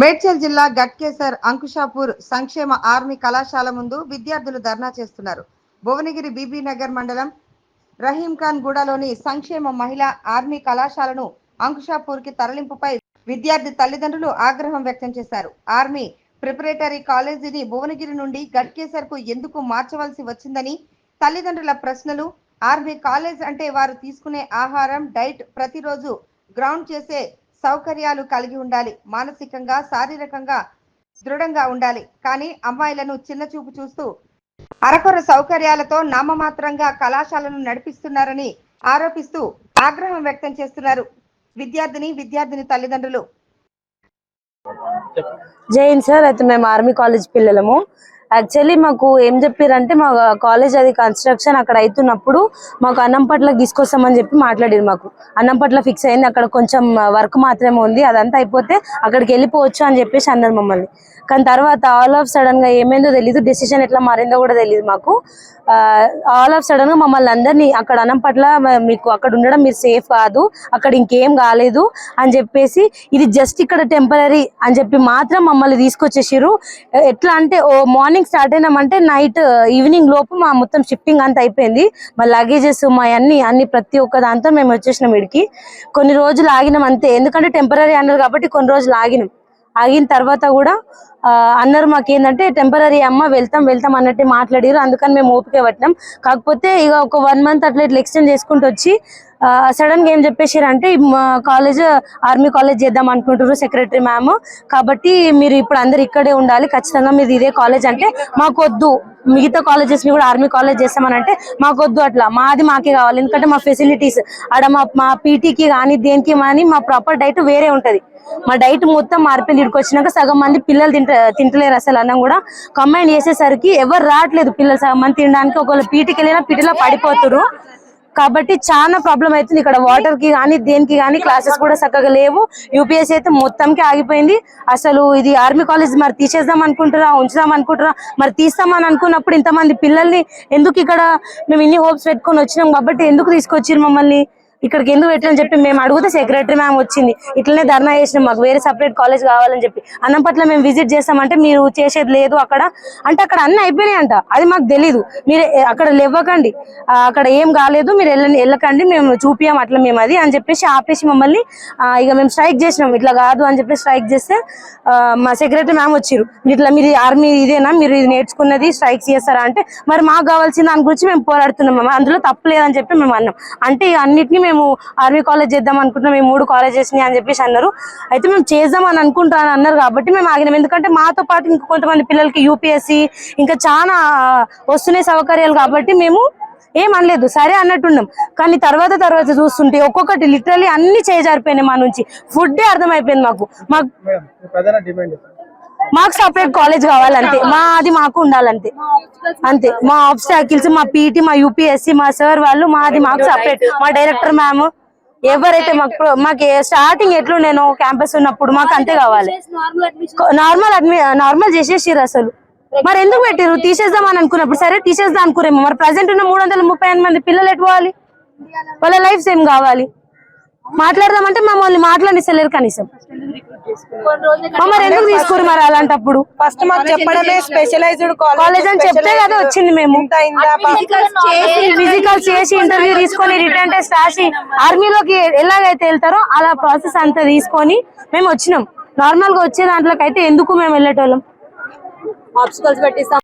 మేడ్చల్ జిల్లా గట్కేసర్ అంకుషాపూర్ సంక్షేమ ఆర్మీ కళాశాల ముందు విద్యార్థులు ధర్నా చేస్తున్నారు. భువనగిరి బీబీ నగర్ మండలం రహీం ఖాన్ గూడలోని సంక్షేమ మహిళా ఆర్మీ కళాశాలను అంకుషాపూర్ కి తరలింపుపై విద్యార్థి తల్లిదండ్రులు ఆగ్రహం వ్యక్తం చేశారు. ఆర్మీ ప్రిపరేటరీ కాలేజీని భువనగిరి నుండి గట్కేసర్ కు ఎందుకు మార్చవలసి వచ్చిందని తల్లిదండ్రుల ప్రశ్నలు. ఆర్మీ కాలేజ్ అంటే వారు తీసుకునే ఆహారం, డైట్, ప్రతిరోజు గ్రౌండ్ చేసే సౌకర్యాలు కలిగి ఉండాలి. మానసికంగా, శారీరకంగా దృఢంగా ఉండాలి. కానీ అమ్మాయిలను చిన్న చూపు చూస్తూ అరకొర సౌకర్యాలతో నామమాత్రంగా కళాశాలను నడిపిస్తున్నారని ఆరోపిస్తూ ఆగ్రహం వ్యక్తం చేస్తున్నారు విద్యార్థిని తల్లిదండ్రులు. జై హింద్ సార్. అయితే మేము ఆర్మీ కాలేజ్ పిల్లలము. యాక్చువల్లీ మాకు ఏం చెప్పారంటే మా కాలేజ్ అది కన్స్ట్రక్షన్ అక్కడ అవుతున్నప్పుడు మాకు అన్నంపట్ల తీసుకొస్తామని చెప్పి మాట్లాడారు. మాకు అన్నంపట్ల ఫిక్స్ అయింది, అక్కడ కొంచెం వర్క్ మాత్రమే ఉంది, అదంతా అయిపోతే అక్కడికి వెళ్ళిపోవచ్చు అని చెప్పేసి అన్నారు మమ్మల్ని. కానీ తర్వాత ఆల్ ఆఫ్ సడన్ గా ఏమైందో తెలియదు, డెసిషన్ ఎట్లా మారిందో కూడా తెలియదు మాకు. ఆల్ ఆఫ్ సడన్ గా మమ్మల్ని అందరినీ అక్కడ అన్నంపట్ల మీకు అక్కడ ఉండడం మీరు సేఫ్ కాదు, అక్కడ ఇంకేం కాలేదు అని చెప్పేసి ఇది జస్ట్ ఇక్కడ టెంపరీ అని చెప్పి మాత్రం మమ్మల్ని తీసుకొచ్చేసారు. ఎట్లా అంటే మార్నింగ్ స్టార్ట్ అయినామంటే నైట్ ఈవినింగ్ లోపు మా మొత్తం షిఫ్టింగ్ అంతా అయిపోయింది. మా లగేజెస్ మా అన్ని ప్రతి ఒక్క దాంతో మేము వచ్చేసినాం వీడికి. కొన్ని రోజులు ఆగినాం అంతే, ఎందుకంటే టెంపరీ అన్నారు కాబట్టి కొన్ని రోజులు ఆగినాం. ఆగిన తర్వాత కూడా అన్నారు మాకేందంటే టెంపరీ అమ్మ వెళ్తాం అన్నట్టు మాట్లాడారు. అందుకని మేము ఓపిక పట్టినాం. కాకపోతే ఇక ఒక 1 month అట్లా ఇట్లా ఎక్స్టెండ్ చేసుకుంటూ వచ్చి సడన్ గా ఏం చెప్పేసారంటే కాలేజ్ ఆర్మీ కాలేజ్ చేద్దాం అనుకుంటారు సెక్రటరీ మ్యామ్, కాబట్టి మీరు ఇప్పుడు అందరు ఇక్కడే ఉండాలి, ఖచ్చితంగా మీరు ఇదే కాలేజ్ అంటే మాకొద్దు, మిగతా కాలేజెస్ ని కూడా ఆర్మీ కాలేజ్ చేస్తామని అంటే మాకొద్దు, అట్లా మాది మాకే కావాలి. ఎందుకంటే మా ఫెసిలిటీస్ ఆడ మా పీటీకి కానీ దేనికి కానీ మా ప్రాపర్ డైట్ వేరే ఉంటది. మా డైట్ మొత్తం మారిపోయింది. ఇక్కడికి వచ్చినాక సగం మంది పిల్లలు తింటలేరు అసలు. అన్నం కూడా కంబైన్ చేసేసరికి ఎవరు రావట్లేదు పిల్లలు సగం మంది తినడానికి. ఒకవేళ పీటీకి వెళ్ళినా పీటీలో పడిపోతారు. కాబట్టి చాలా ప్రాబ్లం అవుతుంది. ఇక్కడ వాటర్ కి కానీ దేనికి కానీ క్లాసెస్ కూడా చక్కగా లేవు. యూపీఎస్సీ అయితే మొత్తంకి ఆగిపోయింది. అసలు ఇది ఆర్మీ కాలేజ్ మరి తీసేద్దాం అనుకుంటారా, ఉంచుదాం అనుకుంటారా? మరి తీస్తామని అనుకున్నప్పుడు ఇంతమంది పిల్లల్ని ఎందుకు ఇక్కడ మేము ఇన్ని హోప్స్ పెట్టుకొని వచ్చినాం కాబట్టి ఎందుకు తీసుకొచ్చారు మమ్మల్ని ఇక్కడికి ఎందుకు పెట్టని చెప్పి మేము అడిగితే సెక్రటరీ మ్యామ్ వచ్చింది. ఇట్లనే ధర్నా చేసినాం, మాకు వేరే సపరేట్ కాలేజ్ కావాలని చెప్పి. అన్నంపట్ల మేము విజిట్ చేస్తామంటే మీరు చేసేది లేదు అక్కడ అంటే అక్కడ అన్ని అయిపోయినాయి అంట. అది మాకు తెలీదు. మీరు అక్కడ లేవకండి, అక్కడ ఏం కాలేదు, మీరు వెళ్ళకండి, మేము చూపియాం అట్లా మేము అది అని చెప్పేసి ఆపేసి మమ్మల్ని ఇక మేము స్ట్రైక్ చేసినాం. ఇట్లా కాదు అని చెప్పి స్ట్రైక్ చేస్తే మా సెక్రటరీ మ్యామ్ వచ్చిర్రు. ఇట్లా మీరు ఆర్మీ ఇదేనా, మీరు ఇది నేర్చుకున్నది స్ట్రైక్స్ చేస్తారా అంటే మరి మాకు కావాల్సిన దాని గురించి మేము పోరాడుతున్నాం, అందులో తప్పలేదని చెప్పి మేము అన్నాం. అంటే అన్నిటినీ మేము ఆర్మీ కాలేజ్ చేద్దాం అనుకుంటున్నాం, మేము 3 కాలేజెస్ ని అని చెప్పేసి అన్నారు. అయితే మేము చేద్దాం అని అనుకుంటాను అన్నారు కాబట్టి మేము ఆగినాం. ఎందుకంటే మాతో పాటు ఇంకా కొంతమంది పిల్లలకి యూపీఎస్సీ ఇంకా చాలా వస్తున్నాయి సౌకర్యాలు కాబట్టి మేము ఏమనలేదు, సరే అన్నట్టున్నాం. కానీ తర్వాత చూస్తుంటే ఒక్కొక్కటి లిటరలీ అన్ని చేజారిపోయినాయి మా నుంచి. ఫుడ్ అర్థమైపోయింది మాకు సపరేట్ కాలేజ్ కావాలంతే, మాది మాకు ఉండాలంతే అంతే. మా ఆబ్స్టాకిల్స్, మా పీటీ, మా యూపీఎస్సీ, మా సార్ వాళ్ళు మాది మాకు సపరేట్. మా డైరెక్టర్ మ్యామ్ ఎవరైతే మాకు స్టార్టింగ్ ఎట్లుండేనో క్యాంపస్ ఉన్నప్పుడు మాకు అంతే కావాలి. నార్మల్ చేసేసారు అసలు. మరి ఎందుకు పెట్టారు? తీసేద్దాం అని అనుకున్నప్పుడు సరే తీసేద్దాం అనుకురేమో. మరి ప్రజెంట్ ఉన్న 338 మంది పిల్లలు ఎటు పోవాలి? వాళ్ళ లైఫ్స్ ఏం కావాలి? మాట్లాడదామంటే మమ్మల్ని మాట్లాడిస్తలేరు కనీసం. మరి ఎందుకు తీసుకోరు మరి అలాంటప్పుడు? ఫస్ట్ మాకు చెప్పడమే స్పెషలైజ్డ్ కాలేజ్ అని చెప్తే కదా వచ్చింది. మేము ఫిజికల్ చేసి ఇంటర్వ్యూ తీసుకొని రిటర్న్ టెస్ట్ రాసి ఆర్మీలోకి ఎలాగైతే వెళ్తారో అలా ప్రాసెస్ అంతా తీసుకొని మేము వచ్చినాం. నార్మల్ గా వచ్చే దాంట్లోకి అయితే ఎందుకు మేము వెళ్ళేటోళ్ళం? ఆబ్స్టికల్స్ పెట్టిస్తాం.